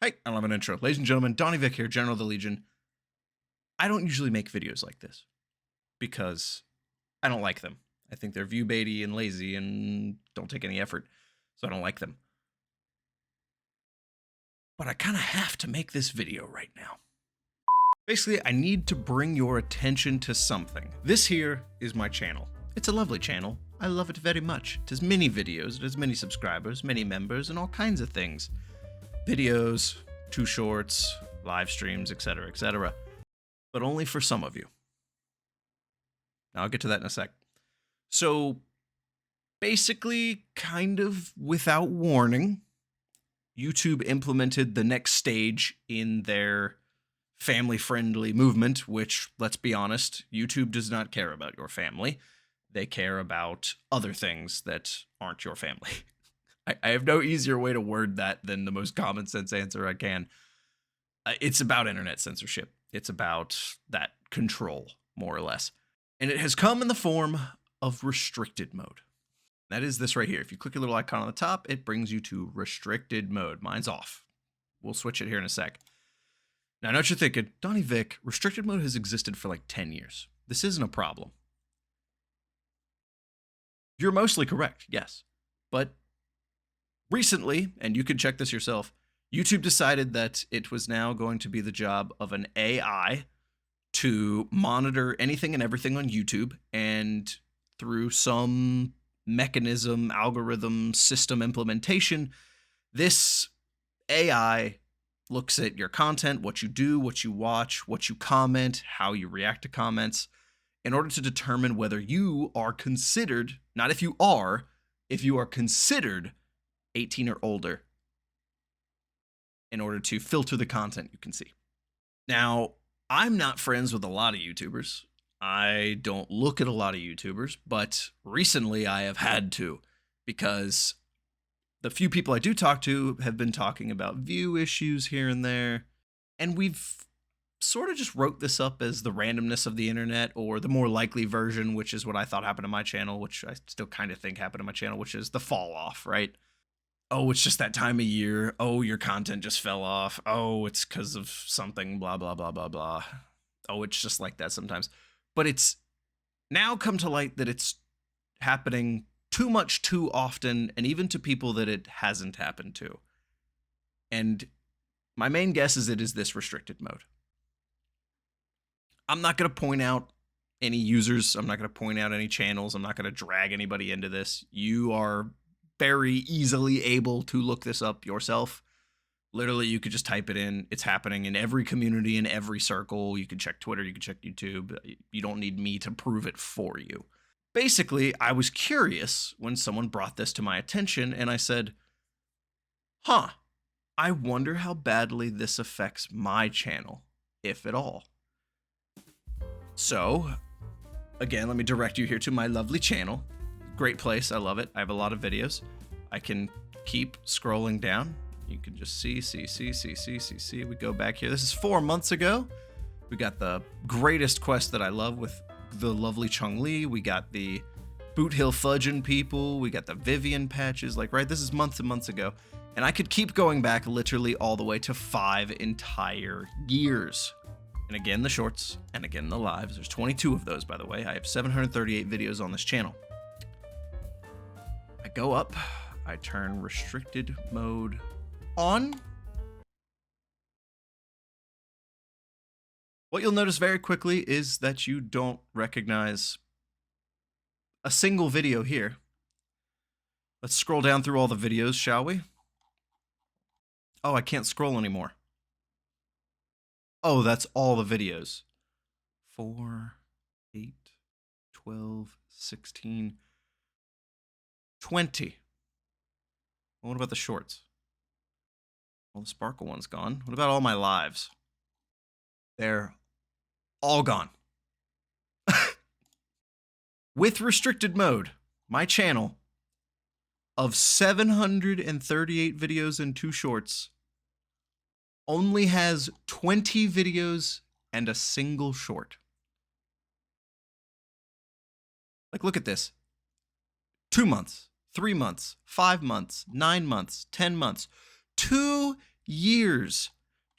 Hey, I don't have an intro. Ladies and gentlemen, DonnyVick here, General of the Legion. I don't usually make videos like this because I don't like them. I think they're view baity and lazy and don't take any effort, so I don't like them. But I kind of have to make this video right now. Basically, I need to bring your attention to something. This here is my channel. It's a lovely channel. I love it very much. It has many videos, it has many subscribers, many members, and all kinds of things. Videos, 2 shorts, live streams, etc., etc. But only for some of you. Now, I'll get to that in a sec. So, basically, kind of without warning, YouTube implemented the next stage in their family-friendly movement, which, let's be honest, YouTube does not care about your family. They care about other things that aren't your family. I have no easier way to word that than the most common sense answer I can. It's about internet censorship. It's about that control, more or less. And it has come in the form of restricted mode. That is this right here. If you click a little icon on the top, it brings you to restricted mode. Mine's off. We'll switch it here in a sec. Now, I know what you're thinking. DonnyVick, restricted mode has existed for like 10 years. This isn't a problem. You're mostly correct, yes. But recently, and you can check this yourself, YouTube decided that it was now going to be the job of an AI to monitor anything and everything on YouTube, and through some mechanism, algorithm, system implementation, this AI looks at your content, what you do, what you watch, what you comment, how you react to comments, in order to determine whether you are considered, not if you are considered 18 or older, in order to filter the content you can see. Now, I'm not friends with a lot of YouTubers. I don't look at a lot of YouTubers, but recently I have had to, because the few people I do talk to have been talking about view issues here and there, and we've sort of just wrote this up as the randomness of the internet, or the more likely version, which is what I thought happened to my channel, which I still kind of think happened to my channel, which is the fall off, right? Oh, it's just that time of year. Oh, your content just fell off. Oh, it's because of something, blah, blah, blah, blah, blah. Oh, it's just like that sometimes. But it's now come to light that it's happening too much, too often, and even to people that it hasn't happened to. And my main guess is it is this restricted mode. I'm not going to point out any users. I'm not going to point out any channels. I'm not going to drag anybody into this. You are very easily able to look this up yourself. Literally, you could just type it in. It's happening in every community, in every circle. You can check Twitter, you can check YouTube. You don't need me to prove it for you. Basically, I was curious when someone brought this to my attention, and I said, I wonder how badly this affects my channel, if at all. So, again, let me direct you here to my lovely channel. Great place, I love it. I have a lot of videos. I can keep scrolling down. You can just see. We go back here. This is 4 months ago. We got the greatest quest that I love with the lovely Chung Lee. We got the Boot Hill Fudgin' people. We got the Vivian patches. Like, right, this is months and months ago. And I could keep going back literally all the way to 5 entire years. And again, the shorts, and again, the lives. There's 22 of those, by the way. I have 738 videos on this channel. I go up, I turn restricted mode on. What you'll notice very quickly is that you don't recognize a single video here. Let's scroll down through all the videos, shall we? Oh, I can't scroll anymore. Oh, that's all the videos. 4, 8, 12, 16, 20. Well, what about the shorts? Well, the sparkle one's gone. What about all my lives? They're all gone. With restricted mode, my channel of 738 videos and 2 shorts only has 20 videos and a single short. Like, look at this. 2 months, 3 months, 5 months, 9 months, 10 months. 2 years.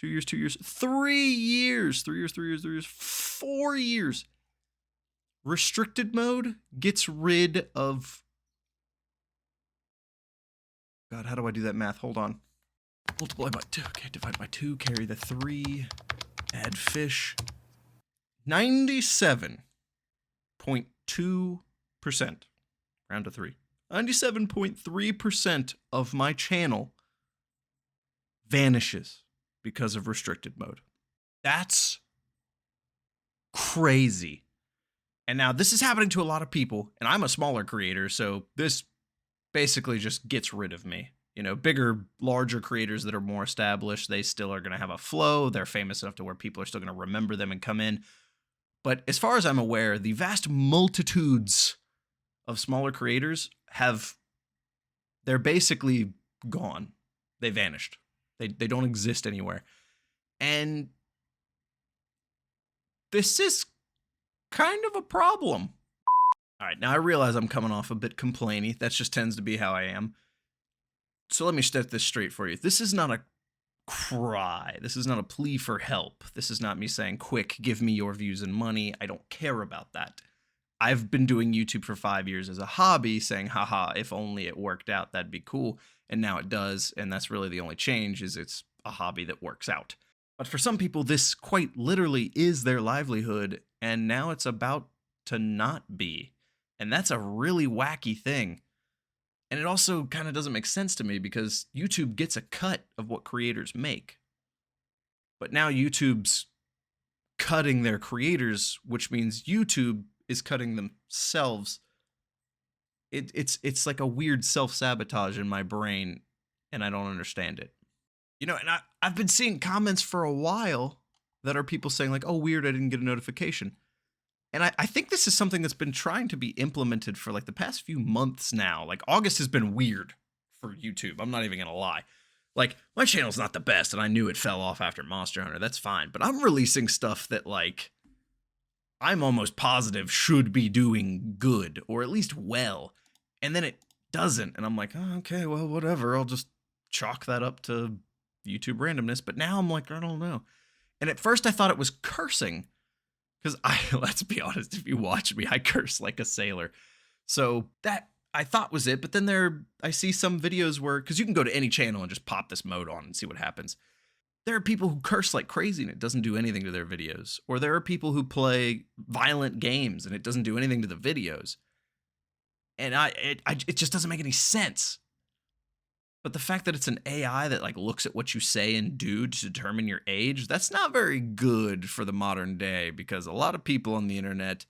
2 years, 2 years, 3 years, 3 years, 3 years, 3 years, 4 years. Restricted mode gets rid of... God, how do I do that math? Hold on. Multiply by 2. Okay, divide by 2, carry the 3, add fish. 97.2%. Round to 3. 97.3% of my channel vanishes because of restricted mode. That's crazy. And now this is happening to a lot of people, and I'm a smaller creator, so this basically just gets rid of me. You know, bigger, larger creators that are more established, they still are going to have a flow. They're famous enough to where people are still going to remember them and come in. But as far as I'm aware, the vast multitudes of smaller creators they're basically gone. They vanished. They don't exist anywhere. And this is kind of a problem. All right, now I realize I'm coming off a bit complainy. That just tends to be how I am. So let me set this straight for you. This is not a cry. This is not a plea for help. This is not me saying, quick, give me your views and money. I don't care about that. I've been doing YouTube for 5 years as a hobby, saying, haha, if only it worked out, that'd be cool. And now it does, and that's really the only change, is it's a hobby that works out. But for some people, this quite literally is their livelihood, and now it's about to not be. And that's a really wacky thing. And it also kind of doesn't make sense to me because YouTube gets a cut of what creators make. But now YouTube's cutting their creators, which means YouTube is cutting themselves. It's like a weird self-sabotage in my brain, and I don't understand it. You know, and I've been seeing comments for a while that are people saying like, oh, weird, I didn't get a notification. And I think this is something that's been trying to be implemented for like the past few months now. Like August has been weird for YouTube. I'm not even going to lie. Like my channel's not the best and I knew it fell off after Monster Hunter. That's fine. But I'm releasing stuff that like I'm almost positive should be doing good or at least well. And then it doesn't. And I'm like, oh, okay, well, whatever. I'll just chalk that up to YouTube randomness. But now I'm like, I don't know. And at first I thought it was cursing. Because let's be honest, if you watch me, I curse like a sailor. So that I thought was it. But then I see some videos where, because you can go to any channel and just pop this mode on and see what happens. There are people who curse like crazy and it doesn't do anything to their videos. Or there are people who play violent games and it doesn't do anything to the videos. And it just doesn't make any sense. But the fact that it's an AI that like looks at what you say and do to determine your age, that's not very good for the modern day because a lot of people on the internet,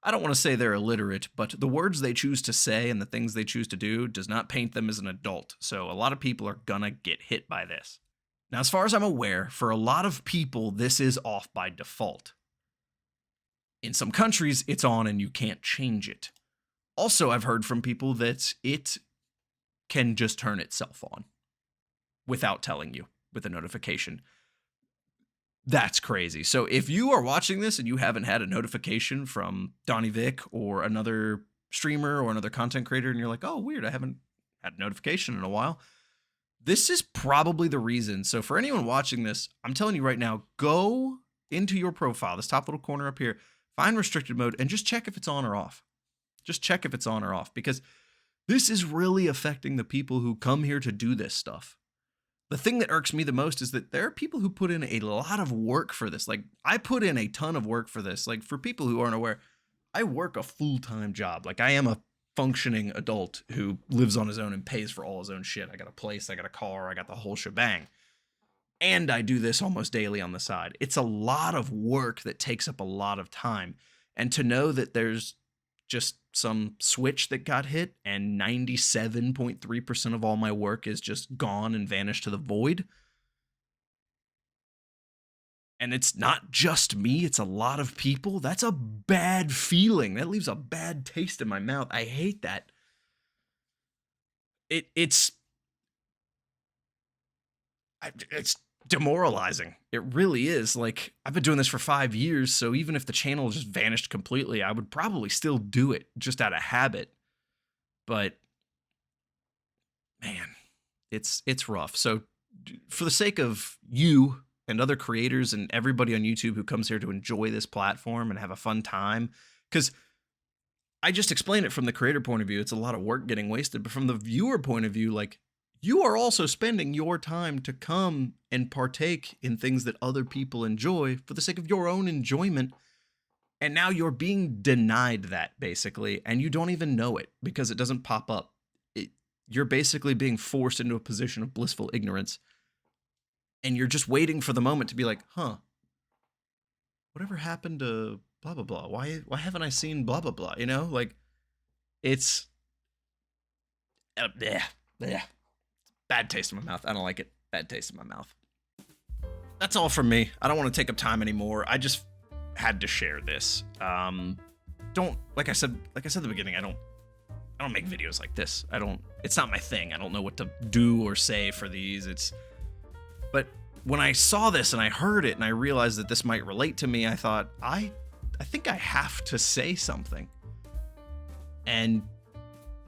I don't want to say they're illiterate, but the words they choose to say and the things they choose to do does not paint them as an adult. So a lot of people are gonna get hit by this. Now, as far as I'm aware, for a lot of people, this is off by default. In some countries, it's on and you can't change it. Also, I've heard from people that it can just turn itself on without telling you with a notification. That's crazy. So if you are watching this and you haven't had a notification from DonnyVick or another streamer or another content creator and you're like, oh, weird, I haven't had a notification in a while, this is probably the reason. So for anyone watching this, I'm telling you right now, go into your profile, this top little corner up here, find restricted mode and just check if it's on or off. Just check if it's on or off because this is really affecting the people who come here to do this stuff. The thing that irks me the most is that there are people who put in a lot of work for this. Like, I put in a ton of work for this. Like, for people who aren't aware, I work a full-time job. Like, I am a functioning adult who lives on his own and pays for all his own shit. I got a place, I got a car, I got the whole shebang. And I do this almost daily on the side. It's a lot of work that takes up a lot of time. And to know that there's just some switch that got hit and 97.3% of all my work is just gone and vanished to the void. And it's not just me, it's a lot of people. That's a bad feeling. That leaves a bad taste in my mouth. I hate that. It's demoralizing. It really is. Like, I've been doing this for 5 years, so even if the channel just vanished completely, I would probably still do it just out of habit. But man, it's rough. So for the sake of you and other creators and everybody on YouTube who comes here to enjoy this platform and have a fun time, because I just explained it from the creator point of view, it's a lot of work getting wasted, but from the viewer point of view, like, you are also spending your time to come and partake in things that other people enjoy for the sake of your own enjoyment. And now you're being denied that, basically, and you don't even know it because it doesn't pop up. You're basically being forced into a position of blissful ignorance, and you're just waiting for the moment to be like, huh, whatever happened to blah, blah, blah? Why haven't I seen blah, blah, blah? You know, like, it's bad taste in my mouth. I don't like it. Bad taste in my mouth. That's all from me. I don't want to take up time anymore. I just had to share this. Like I said at the beginning, I don't make videos like this. It's not my thing. I don't know what to do or say for these. But when I saw this and I heard it and I realized that this might relate to me, I thought, I think I have to say something. And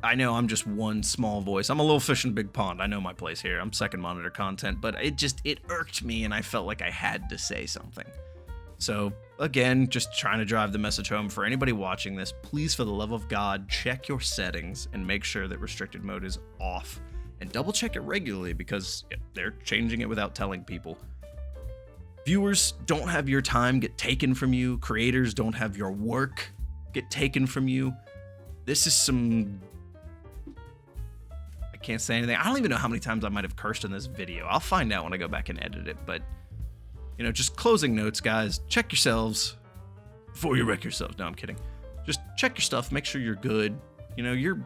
I know I'm just one small voice. I'm a little fish in a big pond. I know my place here. I'm second monitor content, but it irked me and I felt like I had to say something. So again, just trying to drive the message home for anybody watching this, please, for the love of God, check your settings and make sure that restricted mode is off, and double check it regularly because they're changing it without telling people. Viewers don't have your time get taken from you. Creators don't have your work get taken from you. This is some... I can't say anything. I don't even know how many times I might have cursed in this video. I'll find out when I go back and edit it, but you know, just closing notes, guys. Check yourselves before you wreck yourselves. No, I'm kidding. Just check your stuff. Make sure you're good. You know,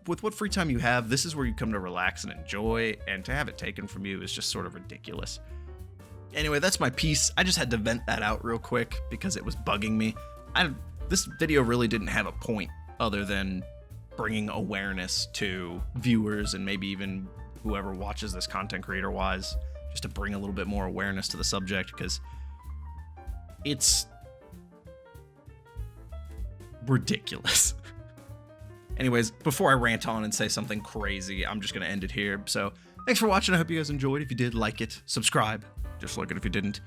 with what free time you have, this is where you come to relax and enjoy, and to have it taken from you is just sort of ridiculous. Anyway, that's my piece. I just had to vent that out real quick because it was bugging me. This video really didn't have a point other than bringing awareness to viewers and maybe even whoever watches this content creator wise, just to bring a little bit more awareness to the subject, because it's ridiculous. Anyways, before I rant on and say something crazy, I'm just going to end it here. So thanks for watching. I hope you guys enjoyed. If you did, like it, subscribe. Just like it if you didn't.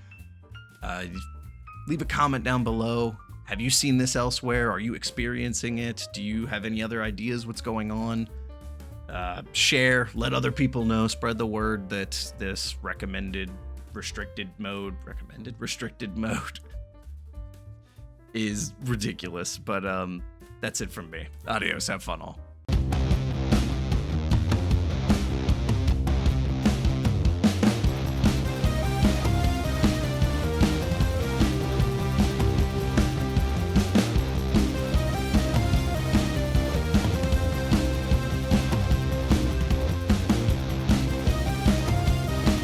Leave a comment down below. Have you seen this elsewhere? Are you experiencing it? Do you have any other ideas what's going on? Share, let other people know, spread the word that this recommended restricted mode is ridiculous. But that's it from me. Adios, have fun all.